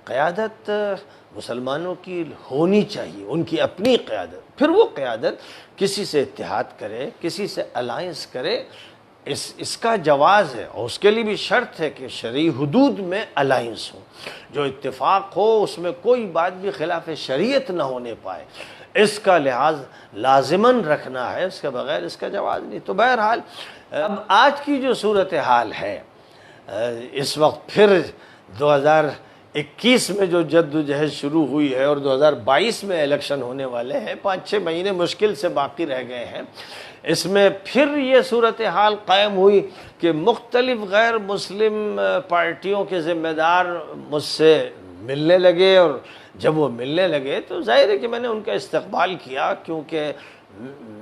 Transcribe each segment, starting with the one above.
قیادت مسلمانوں کی ہونی چاہیے، ان کی اپنی قیادت، پھر وہ قیادت کسی سے اتحاد کرے، کسی سے الائنس کرے، اس کا جواز ہے، اور اس کے لیے بھی شرط ہے کہ شرعی حدود میں الائنس ہو، جو اتفاق ہو اس میں کوئی بات بھی خلاف شریعت نہ ہونے پائے، اس کا لحاظ لازماً رکھنا ہے، اس کے بغیر اس کا جواز نہیں۔ تو بہرحال اب آج کی جو صورتحال ہے، اس وقت پھر 2021 میں جو جد و جہد شروع ہوئی ہے، اور 2022 میں الیکشن ہونے والے ہیں، 5-6 مہینے مشکل سے باقی رہ گئے ہیں، اس میں پھر یہ صورتحال قائم ہوئی کہ مختلف غیر مسلم پارٹیوں کے ذمہ دار مجھ سے ملنے لگے، اور جب وہ ملنے لگے تو ظاہر ہے کہ میں نے ان کا استقبال کیا، کیونکہ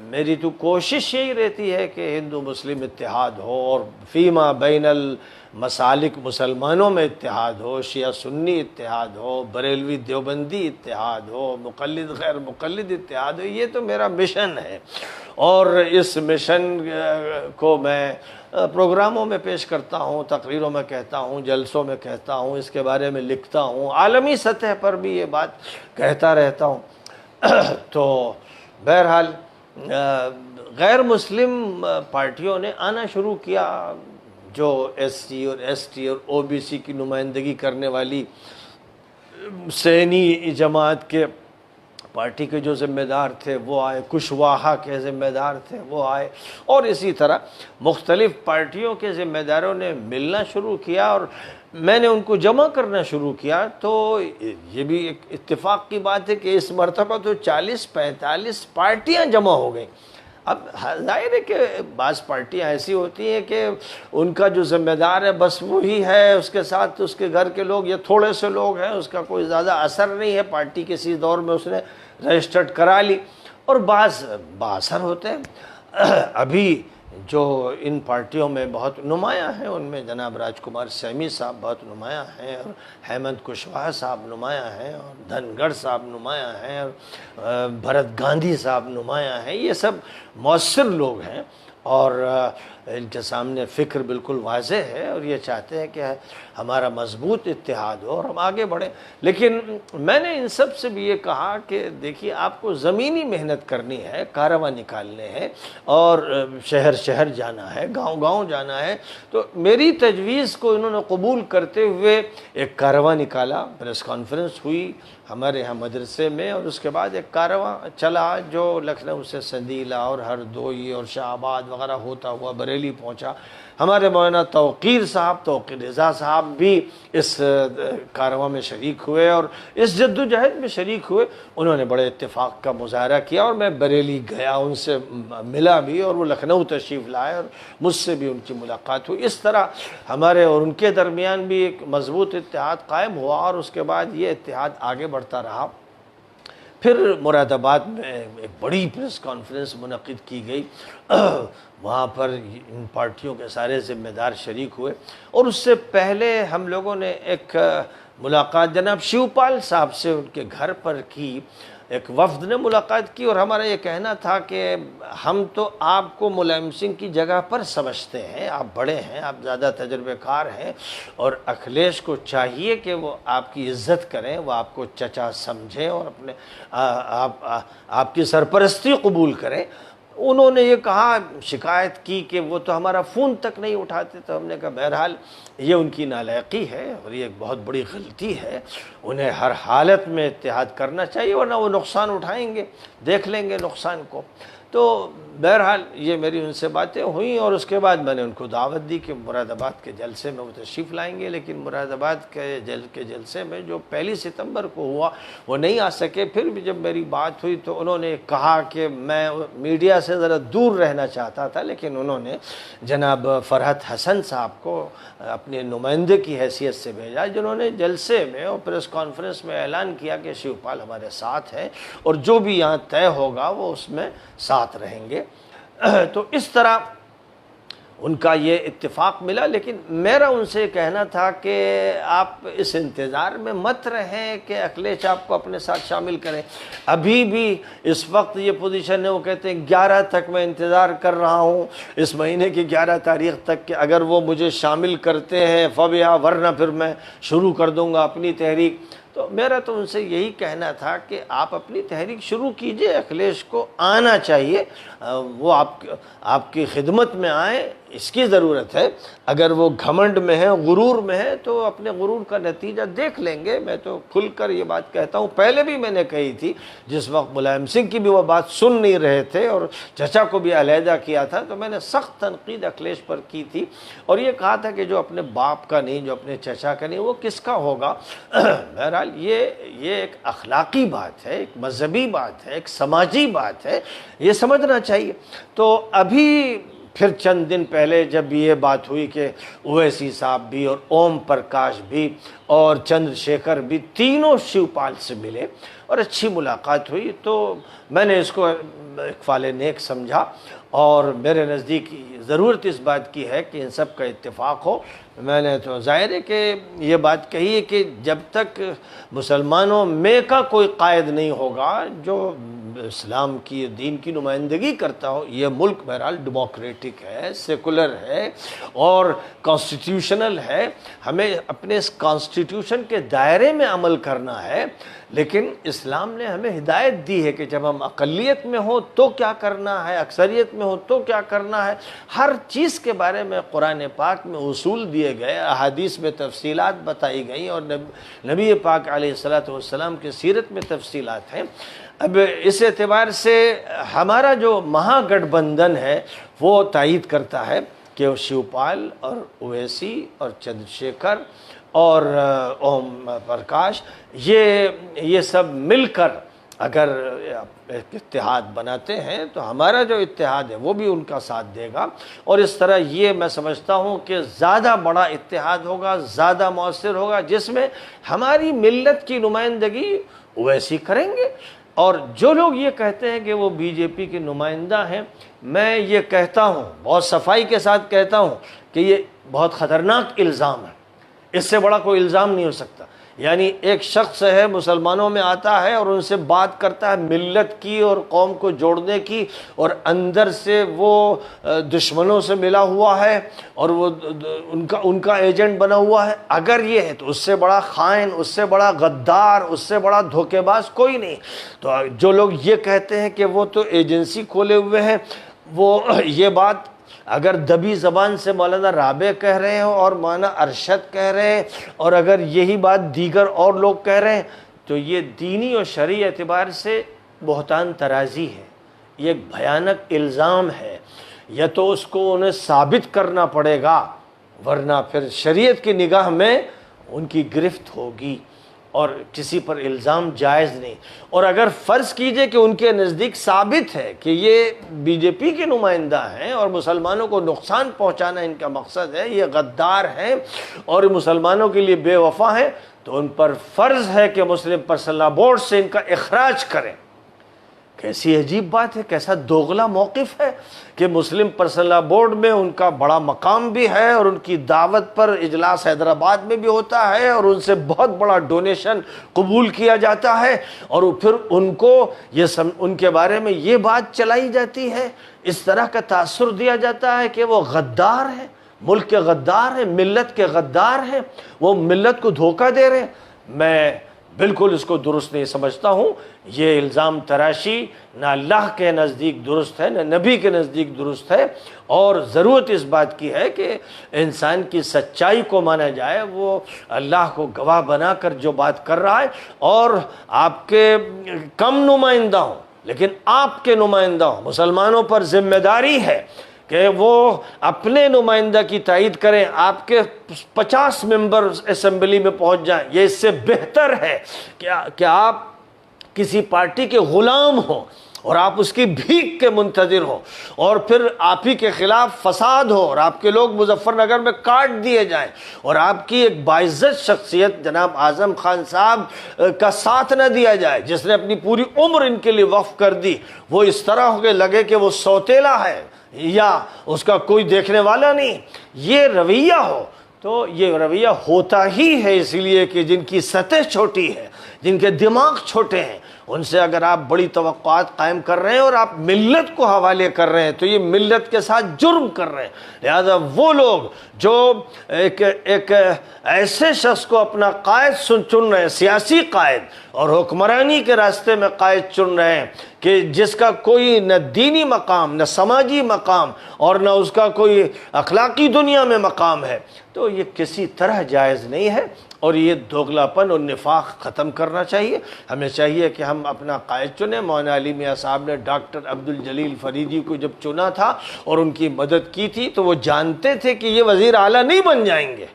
میری تو کوشش یہی رہتی ہے کہ ہندو مسلم اتحاد ہو، اور فیما بین المسالک مسلمانوں میں اتحاد ہو، شیعہ سنی اتحاد ہو، بریلوی دیوبندی اتحاد ہو، مقلد غیر مقلد اتحاد ہو، یہ تو میرا مشن ہے، اور اس مشن کو میں پروگراموں میں پیش کرتا ہوں، تقریروں میں کہتا ہوں، جلسوں میں کہتا ہوں، اس کے بارے میں لکھتا ہوں، عالمی سطح پر بھی یہ بات کہتا رہتا ہوں۔ تو بہرحال غیر مسلم پارٹیوں نے آنا شروع کیا، جو ایس ٹی اور او بی سی کی نمائندگی کرنے والی سینی جماعت کے پارٹی کے جو ذمہ دار تھے وہ آئے، کشواہا کے ذمہ دار تھے وہ آئے، اور اسی طرح مختلف پارٹیوں کے ذمہ داروں نے ملنا شروع کیا، اور میں نے ان کو جمع کرنا شروع کیا۔ تو یہ بھی ایک اتفاق کی بات ہے کہ اس مرتبہ تو 40-45 پارٹیاں جمع ہو گئیں۔ اب ظاہر ہے کہ بعض پارٹیاں ایسی ہوتی ہیں کہ ان کا جو ذمہ دار ہے بس وہی ہے، اس کے ساتھ اس کے گھر کے لوگ یا تھوڑے سے لوگ ہیں، اس کا کوئی زیادہ اثر نہیں ہے، پارٹی کسی دور میں اس نے رجسٹرڈ کرا لی، اور بعض با اثر ہوتے ہیں۔ ابھی جو ان پارٹیوں میں بہت نمایاں ہیں، ان میں جناب راج کمار سیمی صاحب بہت نمایاں ہیں، اور ہیمنت کشواہا صاحب نمایاں ہیں، اور دھنگڑ صاحب نمایاں ہیں، اور بھرت گاندھی صاحب نمایاں ہیں، یہ سب مؤثر لوگ ہیں، اور ان کے سامنے فکر بالکل واضح ہے، اور یہ چاہتے ہیں کہ ہمارا مضبوط اتحاد ہو اور ہم آگے بڑھیں۔ لیکن میں نے ان سب سے بھی یہ کہا کہ دیکھیے، آپ کو زمینی محنت کرنی ہے، کاررواں نکالنے ہیں، اور شہر شہر جانا ہے، گاؤں گاؤں جانا ہے۔ تو میری تجویز کو انہوں نے قبول کرتے ہوئے ایک کاررواں نکالا، پریس کانفرنس ہوئی ہمارے یہاں مدرسے میں، اور اس کے بعد ایک کاررواں چلا جو لکھنؤ سے سندیلہ اور ہردوئی اور شاہ آباد وغیرہ ہوتا ہوا بریلی پہنچا۔ ہمارے مولانا توقیر صاحب، توقیر رضا صاحب بھی اس کاررواں میں شریک ہوئے، اور اس جد و جہد میں شریک ہوئے۔ انہوں نے بڑے اتفاق کا مظاہرہ کیا، اور میں بریلی گیا، ان سے ملا بھی، اور وہ لکھنؤ تشریف لائے، اور مجھ سے بھی ان کی ملاقات ہوئی۔ اس طرح ہمارے اور ان کے درمیان بھی ایک مضبوط اتحاد قائم ہوا، اور اس کے بعد یہ اتحاد آگے بڑھتا رہا۔ پھر مراد آباد میں ایک بڑی پریس کانفرنس منعقد کی گئی، وہاں پر ان پارٹیوں کے سارے ذمہ دار شریک ہوئے، اور اس سے پہلے ہم لوگوں نے ایک ملاقات جناب شیوپال صاحب سے ان کے گھر پر کی، ایک وفد نے ملاقات کی، اور ہمارا یہ کہنا تھا کہ ہم تو آپ کو ملائم سنگھ کی جگہ پر سمجھتے ہیں، آپ بڑے ہیں، آپ زیادہ تجربے کار ہیں، اور اکھلیش کو چاہیے کہ وہ آپ کی عزت کریں، وہ آپ کو چچا سمجھیں، اور اپنے آپ کی سرپرستی قبول کریں۔ انہوں نے یہ کہا، شکایت کی کہ وہ تو ہمارا فون تک نہیں اٹھاتے، تو ہم نے کہا بہرحال یہ ان کی نالائقی ہے، اور یہ ایک بہت بڑی غلطی ہے، انہیں ہر حالت میں اتحاد کرنا چاہیے، ورنہ وہ نقصان اٹھائیں گے، دیکھ لیں گے نقصان کو۔ تو بہرحال یہ میری ان سے باتیں ہوئیں، اور اس کے بعد میں نے ان کو دعوت دی کہ مراد آباد کے جلسے میں وہ تشریف لائیں گے، لیکن مراد آباد کے جلسے میں جو 1 ستمبر کو ہوا وہ نہیں آ سکے۔ پھر بھی جب میری بات ہوئی تو انہوں نے کہا کہ میں میڈیا سے ذرا دور رہنا چاہتا تھا، لیکن انہوں نے جناب فرحت حسن صاحب کو اپنے نمائندے کی حیثیت سے بھیجا، جنہوں نے جلسے میں اور پریس کانفرنس میں اعلان کیا کہ شیوپال ہمارے ساتھ ہے، اور جو بھی یہاں طے ہوگا وہ اس میں ساتھ رہیں گے۔ تو اس طرح ان کا یہ اتفاق ملا، لیکن میرا ان سے کہنا تھا کہ آپ اس انتظار میں مت رہیں کہ اکھلیش آپ کو اپنے ساتھ شامل کریں۔ ابھی بھی اس وقت یہ پوزیشن ہے، وہ کہتے ہیں 11 تک میں انتظار کر رہا ہوں، اس مہینے کی 11 تاریخ تک، کہ اگر وہ مجھے شامل کرتے ہیں فبیا، ورنہ پھر میں شروع کر دوں گا اپنی تحریک۔ تو میرا تو ان سے یہی کہنا تھا کہ آپ اپنی تحریک شروع کیجئے، اکھلیش کو آنا چاہیے، وہ آپ کی خدمت میں آئیں، اس کی ضرورت ہے۔ اگر وہ گھمنڈ میں ہے، غرور میں ہے، تو اپنے غرور کا نتیجہ دیکھ لیں گے۔ میں تو کھل کر یہ بات کہتا ہوں، پہلے بھی میں نے کہی تھی، جس وقت ملائم سنگھ کی بھی وہ بات سن نہیں رہے تھے اور چچا کو بھی علیحدہ کیا تھا، تو میں نے سخت تنقید اکھلیش پر کی تھی اور یہ کہا تھا کہ جو اپنے باپ کا نہیں، جو اپنے چچا کا نہیں، وہ کس کا ہوگا؟ بہرحال یہ ایک اخلاقی بات ہے، ایک مذہبی بات ہے، ایک سماجی بات ہے، یہ سمجھنا چاہیے۔ تو ابھی پھر چند دن پہلے جب یہ بات ہوئی کہ اویسی صاحب بھی اور اوم پرکاش بھی اور چندر شیکھر بھی تینوں شیو پال سے ملے اور اچھی ملاقات ہوئی، تو میں نے اس کو اقفال نیک سمجھا، اور میرے نزدیک ضرورت اس بات کی ہے کہ ان سب کا اتفاق ہو۔ میں نے تو ظاہر ہے کہ یہ بات کہی ہے کہ جب تک مسلمانوں میں کا کوئی قائد نہیں ہوگا جو اسلام کی دین کی نمائندگی کرتا ہو، یہ ملک بہرحال ڈیموکریٹک ہے، سیکولر ہے اور کانسٹیٹیوشنل ہے، ہمیں اپنے اس کانسٹیٹیوشن کے دائرے میں عمل کرنا ہے، لیکن اسلام نے ہمیں ہدایت دی ہے کہ جب ہم اقلیت میں ہو تو کیا کرنا ہے، اکثریت میں ہو تو کیا کرنا ہے، ہر چیز کے بارے میں قرآن پاک میں اصول دیے گئے، احادیث میں تفصیلات بتائی گئیں اور نبی پاک علیہ السلام کی سیرت میں تفصیلات ہیں۔ اب اس اعتبار سے ہمارا جو مہا گٹھ بندھن ہے وہ تائید کرتا ہے کہ شیو پال اور اویسی اور چندر شیکھر اور اوم پرکاش یہ سب مل کر اگر ایک اتحاد بناتے ہیں تو ہمارا جو اتحاد ہے وہ بھی ان کا ساتھ دے گا، اور اس طرح یہ میں سمجھتا ہوں کہ زیادہ بڑا اتحاد ہوگا، زیادہ مؤثر ہوگا، جس میں ہماری ملت کی نمائندگی اویسی کریں گے۔ اور جو لوگ یہ کہتے ہیں کہ وہ بی جے پی کے نمائندہ ہیں، میں یہ کہتا ہوں، بہت صفائی کے ساتھ کہتا ہوں کہ یہ بہت خطرناک الزام ہے، اس سے بڑا کوئی الزام نہیں ہو سکتا۔ یعنی ایک شخص ہے، مسلمانوں میں آتا ہے اور ان سے بات کرتا ہے ملت کی اور قوم کو جوڑنے کی، اور اندر سے وہ دشمنوں سے ملا ہوا ہے اور وہ ان کا ایجنٹ بنا ہوا ہے۔ اگر یہ ہے تو اس سے بڑا خائن، اس سے بڑا غدار، اس سے بڑا دھوکے باز کوئی نہیں۔ تو جو لوگ یہ کہتے ہیں کہ وہ تو ایجنسی کھولے ہوئے ہیں، وہ یہ بات اگر دبی زبان سے مولانا رابع کہہ رہے ہیں اور مولانا ارشد کہہ رہے ہیں، اور اگر یہی بات دیگر اور لوگ کہہ رہے ہیں، تو یہ دینی اور شرعی اعتبار سے بہتان ترازی ہے، یہ ایک بھیانک الزام ہے۔ یا تو اس کو انہیں ثابت کرنا پڑے گا، ورنہ پھر شریعت کی نگاہ میں ان کی گرفت ہوگی اور کسی پر الزام جائز نہیں۔ اور اگر فرض کیجئے کہ ان کے نزدیک ثابت ہے کہ یہ بی جے پی کے نمائندہ ہیں اور مسلمانوں کو نقصان پہنچانا ان کا مقصد ہے، یہ غدار ہیں اور مسلمانوں کے لیے بے وفا ہیں، تو ان پر فرض ہے کہ مسلم پرسنل لا بورڈ سے ان کا اخراج کریں۔ کیسی عجیب بات ہے، کیسا دوغلا موقف ہے کہ مسلم پرسنل لا بورڈ میں ان کا بڑا مقام بھی ہے اور ان کی دعوت پر اجلاس حیدرآباد میں بھی ہوتا ہے اور ان سے بہت بڑا ڈونیشن قبول کیا جاتا ہے، اور پھر ان کو ان کے بارے میں یہ بات چلائی جاتی ہے، اس طرح کا تاثر دیا جاتا ہے کہ وہ غدار ہیں، ملک کے غدار ہیں، ملت کے غدار ہیں، وہ ملت کو دھوکہ دے رہے ہیں۔ میں بالکل اس کو درست نہیں سمجھتا ہوں۔ یہ الزام تراشی نہ اللہ کے نزدیک درست ہے، نہ نبی کے نزدیک درست ہے، اور ضرورت اس بات کی ہے کہ انسان کی سچائی کو مانا جائے، وہ اللہ کو گواہ بنا کر جو بات کر رہا ہے، اور آپ کے کم نمائندہ ہوں لیکن آپ کے نمائندہ ہوں، مسلمانوں پر ذمہ داری ہے کہ وہ اپنے نمائندہ کی تائید کریں، آپ کے 50 ممبر اسمبلی میں پہنچ جائیں۔ یہ اس سے بہتر ہے کہ آپ کسی پارٹی کے غلام ہوں اور آپ اس کی بھیک کے منتظر ہوں، اور پھر آپ ہی کے خلاف فساد ہو اور آپ کے لوگ مظفر نگر میں کاٹ دیے جائیں، اور آپ کی ایک باعزت شخصیت جناب اعظم خان صاحب کا ساتھ نہ دیا جائے، جس نے اپنی پوری عمر ان کے لیے وقف کر دی، وہ اس طرح ہو کے لگے کہ وہ سوتیلا ہے، یا اس کا کوئی دیکھنے والا نہیں، یہ رویہ ہو تو یہ رویہ ہوتا ہی ہے اس لیے کہ جن کی سطح چھوٹی ہے، جن کے دماغ چھوٹے ہیں، ان سے اگر آپ بڑی توقعات قائم کر رہے ہیں اور آپ ملت کو حوالے کر رہے ہیں تو یہ ملت کے ساتھ جرم کر رہے ہیں۔ لہذا وہ لوگ جو ایک ایسے شخص کو اپنا قائد چن رہے ہیں، سیاسی قائد اور حکمرانی کے راستے میں قائد چن رہے ہیں کہ جس کا کوئی نہ دینی مقام، نہ سماجی مقام اور نہ اس کا کوئی اخلاقی دنیا میں مقام ہے، تو یہ کسی طرح جائز نہیں ہے، اور یہ دوغلاپن اور نفاق ختم کرنا چاہیے۔ ہمیں چاہیے کہ ہم اپنا قائد چنیں۔ مولانا علی میاں صاحب نے ڈاکٹر عبدالجلیل فریدی کو جب چنا تھا اور ان کی مدد کی تھی تو وہ جانتے تھے کہ یہ وزیر اعلیٰ نہیں بن جائیں گے،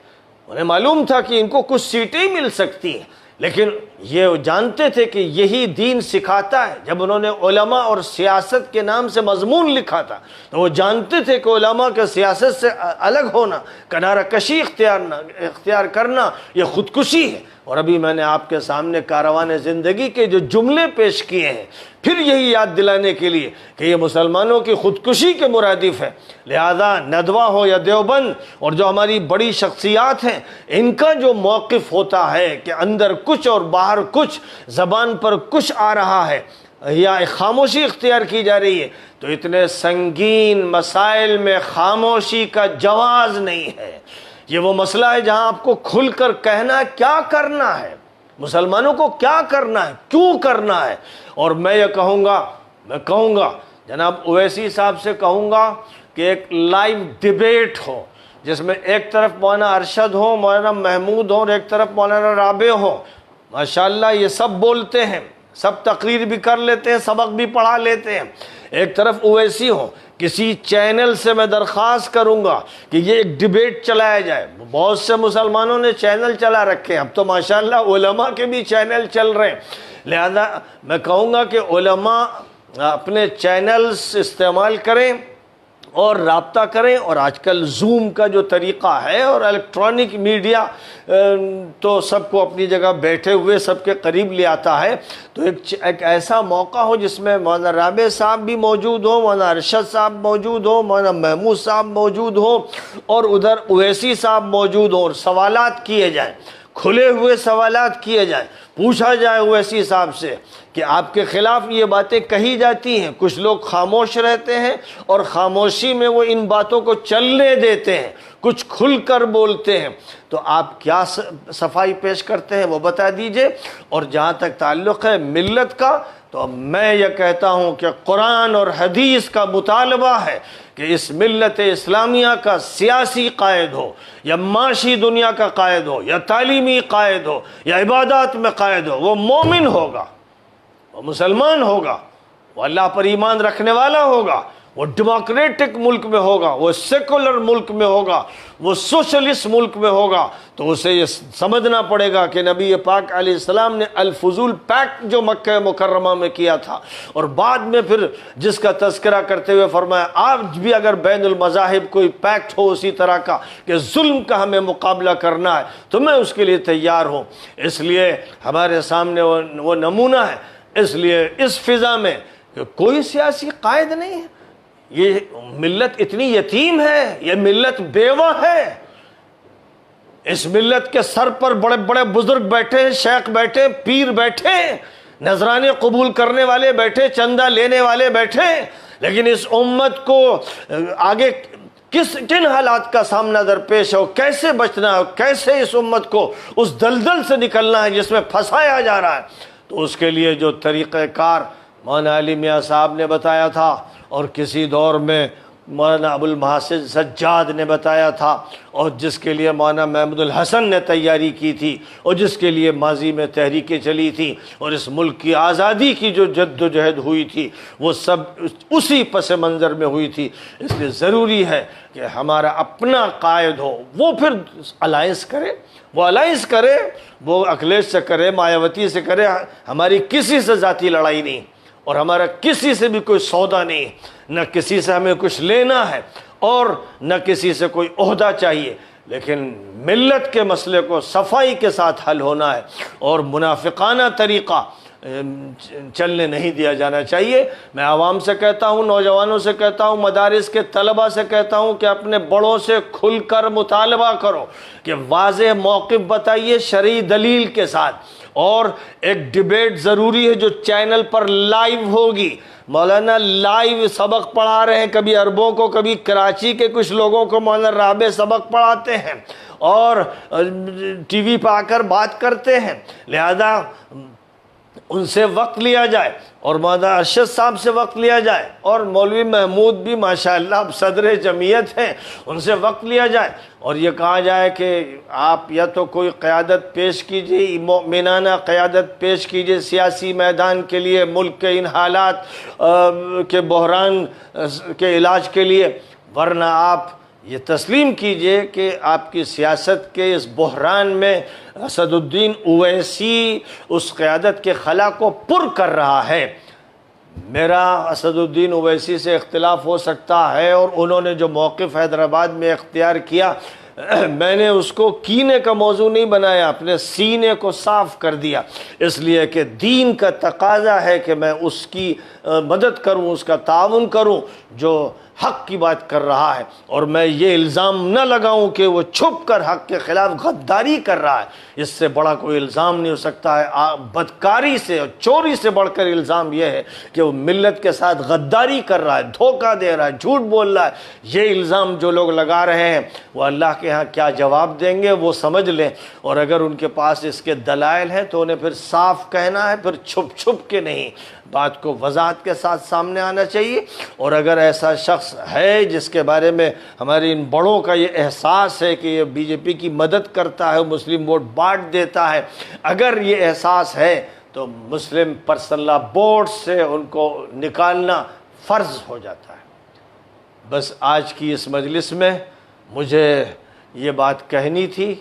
انہیں معلوم تھا کہ ان کو کچھ سیٹیں مل سکتی ہیں، لیکن یہ جانتے تھے کہ یہی دین سکھاتا ہے۔ جب انہوں نے علماء اور سیاست کے نام سے مضمون لکھا تھا تو وہ جانتے تھے کہ علماء کے سیاست سے الگ ہونا، کنارہ کشی اختیار کرنا یہ خودکشی ہے۔ اور ابھی میں نے آپ کے سامنے کاروان زندگی کے جو جملے پیش کیے ہیں پھر یہی یاد دلانے کے لیے کہ یہ مسلمانوں کی خودکشی کے مرادف ہے۔ لہذا ندوہ ہو یا دیوبند اور جو ہماری بڑی شخصیات ہیں، ان کا جو موقف ہوتا ہے کہ اندر کچھ اور باہر کچھ، زبان پر کچھ آ رہا ہے یا ایک خاموشی اختیار کی جا رہی ہے، تو اتنے سنگین مسائل میں خاموشی کا جواز نہیں ہے۔ یہ وہ مسئلہ ہے جہاں آپ کو کھل کر کہنا کیا کرنا ہے، مسلمانوں کو کیا کرنا ہے، کیوں کرنا ہے۔ اور میں یہ کہوں گا جناب اویسی صاحب سے کہوں گا کہ ایک لائیو ڈیبیٹ ہو جس میں ایک طرف مولانا ارشد ہو، مولانا محمود ہو، اور ایک طرف مولانا رابع ہو۔ ماشاءاللہ یہ سب بولتے ہیں، سب تقریر بھی کر لیتے ہیں، سبق بھی پڑھا لیتے ہیں۔ ایک طرف اویسی ہو، کسی چینل سے میں درخواست کروں گا کہ یہ ایک ڈیبیٹ چلایا جائے۔ بہت سے مسلمانوں نے چینل چلا رکھے ہیں، اب تو ماشاءاللہ علماء کے بھی چینل چل رہے ہیں۔ لہذا میں کہوں گا کہ علماء اپنے چینلز استعمال کریں اور رابطہ کریں، اور آج کل زوم کا جو طریقہ ہے اور الیکٹرانک میڈیا تو سب کو اپنی جگہ بیٹھے ہوئے سب کے قریب لے آتا ہے، تو ایک ایسا موقع ہو جس میں مولانا رابع صاحب بھی موجود ہوں، مولانا ارشد صاحب موجود ہوں، مولانا محمود صاحب موجود ہوں، اور ادھر اویسی صاحب موجود ہوں، اور سوالات کیے جائیں، کھلے ہوئے سوالات کیے جائیں، پوچھا جائے اویسی صاحب سے کہ آپ کے خلاف یہ باتیں کہی جاتی ہیں، کچھ لوگ خاموش رہتے ہیں اور خاموشی میں وہ ان باتوں کو چلنے دیتے ہیں، کچھ کھل کر بولتے ہیں، تو آپ کیا صفائی پیش کرتے ہیں وہ بتا دیجئے۔ اور جہاں تک تعلق ہے ملت کا، تو میں یہ کہتا ہوں کہ قرآن اور حدیث کا مطالبہ ہے کہ اس ملت اسلامیہ کا سیاسی قائد ہو یا معاشی دنیا کا قائد ہو یا تعلیمی قائد ہو یا عبادات میں قائد ہو، وہ مومن ہوگا، وہ مسلمان ہوگا، وہ اللہ پر ایمان رکھنے والا ہوگا، وہ ڈیموکریٹک ملک میں ہوگا، وہ سیکولر ملک میں ہوگا، وہ سوشلسٹ ملک میں ہوگا، تو اسے یہ سمجھنا پڑے گا کہ نبی پاک علیہ السلام نے الفضول پیکٹ جو مکہ مکرمہ میں کیا تھا، اور بعد میں پھر جس کا تذکرہ کرتے ہوئے فرمایا آج بھی اگر بین المذاہب کوئی پیکٹ ہو اسی طرح کا کہ ظلم کا ہمیں مقابلہ کرنا ہے تو میں اس کے لیے تیار ہوں۔ اس لیے ہمارے سامنے وہ نمونہ ہے، اس لیے اس فضا میں کہ کوئی سیاسی قائد نہیں ہے، یہ ملت اتنی یتیم ہے، یہ ملت بیوہ ہے، اس ملت کے سر پر بڑے بڑے بزرگ بیٹھے ہیں، شیخ بیٹھے ہیں، پیر بیٹھے ہیں، نذرانے قبول کرنے والے بیٹھے، چندہ لینے والے بیٹھے، لیکن اس امت کو آگے کن حالات کا سامنا درپیش ہو، کیسے بچنا ہے، کیسے اس امت کو اس دلدل سے نکلنا ہے جس میں پھنسایا جا رہا ہے، تو اس کے لیے جو طریقہ کار مولانا علی میاں صاحب نے بتایا تھا اور کسی دور میں مولانا ابو المحاسن سجاد نے بتایا تھا، اور جس کے لیے مولانا محمود الحسن نے تیاری کی تھی، اور جس کے لیے ماضی میں تحریکیں چلی تھیں، اور اس ملک کی آزادی کی جو جد و جہد ہوئی تھی وہ سب اسی پس منظر میں ہوئی تھی۔ اس لیے ضروری ہے کہ ہمارا اپنا قائد ہو، وہ پھر الائنس کرے، وہ اکھلیش سے کرے، مایاوتی سے کرے، ہماری کسی سے ذاتی لڑائی نہیں، اور ہمارا کسی سے بھی کوئی سودا نہیں، نہ کسی سے ہمیں کچھ لینا ہے اور نہ کسی سے کوئی عہدہ چاہیے، لیکن ملت کے مسئلے کو صفائی کے ساتھ حل ہونا ہے، اور منافقانہ طریقہ چلنے نہیں دیا جانا چاہیے۔ میں عوام سے کہتا ہوں، نوجوانوں سے کہتا ہوں، مدارس کے طلبہ سے کہتا ہوں کہ اپنے بڑوں سے کھل کر مطالبہ کرو کہ واضح موقف بتائیے شرعی دلیل کے ساتھ، اور ایک ڈیبیٹ ضروری ہے جو چینل پر لائیو ہوگی۔ مولانا لائیو سبق پڑھا رہے ہیں، کبھی عربوں کو، کبھی کراچی کے کچھ لوگوں کو مولانا رابع سبق پڑھاتے ہیں اور ٹی وی پہ آ کر بات کرتے ہیں، لہذا ان سے وقت لیا جائے، اور مولانا ارشد صاحب سے وقت لیا جائے، اور مولوی محمود بھی ماشاءاللہ اب صدر جمعیت ہیں، ان سے وقت لیا جائے، اور یہ کہا جائے کہ آپ یا تو کوئی قیادت پیش کیجیے، مومنانہ قیادت پیش کیجیے سیاسی میدان کے لیے، ملک کے ان حالات کے بحران کے علاج کے لیے، ورنہ آپ یہ تسلیم کیجئے کہ آپ کی سیاست کے اس بحران میں اسد الدین اویسی اس قیادت کے خلا کو پر کر رہا ہے۔ میرا اسد الدین اویسی سے اختلاف ہو سکتا ہے، اور انہوں نے جو موقف حیدرآباد میں اختیار کیا، میں نے اس کو کینے کا موضوع نہیں بنایا، اپنے سینے کو صاف کر دیا، اس لیے کہ دین کا تقاضا ہے کہ میں اس کی مدد کروں، اس کا تعاون کروں جو حق کی بات کر رہا ہے، اور میں یہ الزام نہ لگاؤں کہ وہ چھپ کر حق کے خلاف غداری کر رہا ہے۔ اس سے بڑا کوئی الزام نہیں ہو سکتا ہے۔ بدکاری سے اور چوری سے بڑھ کر الزام یہ ہے کہ وہ ملت کے ساتھ غداری کر رہا ہے، دھوکہ دے رہا ہے، جھوٹ بول رہا ہے۔ یہ الزام جو لوگ لگا رہے ہیں وہ اللہ کے ہاں کیا جواب دیں گے وہ سمجھ لیں، اور اگر ان کے پاس اس کے دلائل ہیں تو انہیں پھر صاف کہنا ہے، پھر چھپ چھپ کے نہیں، بات کو وضاحت کے ساتھ سامنے آنا چاہیے۔ اور اگر ایسا شخص ہے جس کے بارے میں ہمارے ان بڑوں کا یہ احساس ہے کہ یہ بی جے پی کی مدد کرتا ہے، مسلم ووٹ بانٹ دیتا ہے، اگر یہ احساس ہے تو مسلم پرسنل لا بورڈ سے ان کو نکالنا فرض ہو جاتا ہے۔ بس آج کی اس مجلس میں مجھے یہ بات کہنی تھی،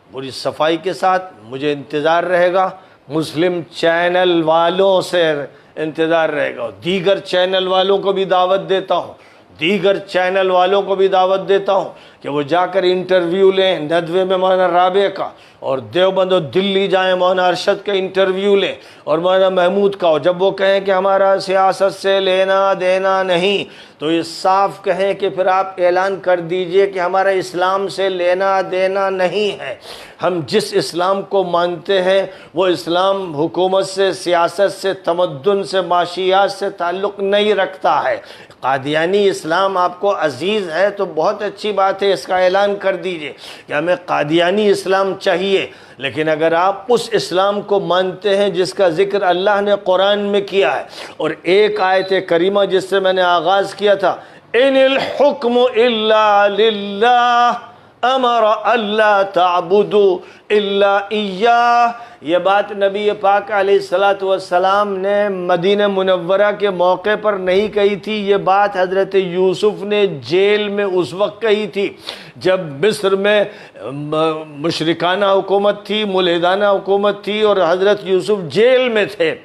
پوری صفائی کے ساتھ۔ مجھے انتظار رہے گا، مسلم چینل والوں سے انتظار رہے گا، دیگر چینل والوں کو بھی دعوت دیتا ہوں، دیگر چینل والوں کو بھی دعوت دیتا ہوں کہ وہ جا کر انٹرویو لیں ندوے میں مولانا رابع کا، اور دیوبند و دلی جائیں مولانا ارشد کا انٹرویو لیں، اور مولانا محمود کا، اور جب وہ کہیں کہ ہمارا سیاست سے لینا دینا نہیں، تو یہ صاف کہیں کہ پھر آپ اعلان کر دیجئے کہ ہمارا اسلام سے لینا دینا نہیں ہے۔ ہم جس اسلام کو مانتے ہیں وہ اسلام حکومت سے، سیاست سے، تمدن سے، معاشیات سے تعلق نہیں رکھتا ہے۔ قادیانی اسلام آپ کو عزیز ہے تو بہت اچھی بات ہے، اس کا اعلان کر دیجئے کہ ہمیں قادیانی اسلام چاہیے، لیکن اگر آپ اس اسلام کو مانتے ہیں جس کا ذکر اللہ نے قرآن میں کیا ہے، اور ایک آیت کریمہ جس سے میں نے آغاز کیا تھا، ان الحکم الا للہ امر اللہ تعبدوا الا ایاہ، یہ بات نبی پاک علیہ السلام نے مدینہ منورہ کے موقع پر نہیں کہی تھی، یہ بات حضرت یوسف نے جیل میں اس وقت کہی تھی جب مصر میں مشرکانہ حکومت تھی، ملحدانہ حکومت تھی، اور حضرت یوسف جیل میں تھے،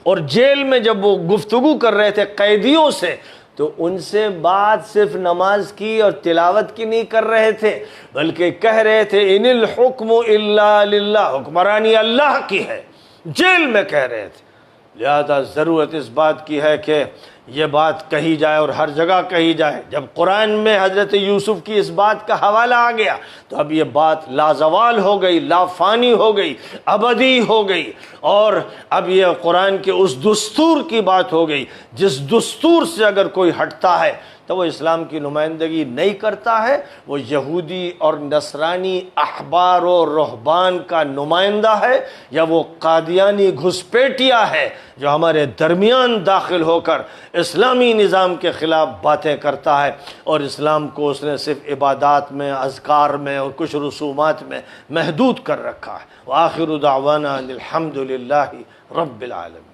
اور جیل میں جب وہ گفتگو کر رہے تھے قیدیوں سے، تو ان سے بات صرف نماز کی اور تلاوت کی نہیں کر رہے تھے، بلکہ کہہ رہے تھے ان الحکم الا للہ، حکمرانی اللہ کی ہے، جیل میں کہہ رہے تھے۔ لہذا ضرورت اس بات کی ہے کہ یہ بات کہی جائے اور ہر جگہ کہی جائے۔ جب قرآن میں حضرت یوسف کی اس بات کا حوالہ آ گیا تو اب یہ بات لازوال ہو گئی، لافانی ہو گئی، ابدی ہو گئی، اور اب یہ قرآن کے اس دستور کی بات ہو گئی جس دستور سے اگر کوئی ہٹتا ہے تو وہ اسلام کی نمائندگی نہیں کرتا ہے، وہ یہودی اور نصرانی احبار و رہبان کا نمائندہ ہے، یا وہ قادیانی گھسپیٹیا ہے جو ہمارے درمیان داخل ہو کر اسلامی نظام کے خلاف باتیں کرتا ہے، اور اسلام کو اس نے صرف عبادات میں، اذکار میں اور کچھ رسومات میں محدود کر رکھا ہے۔ وآخر دعوانا الحمد للہ رب العالمین۔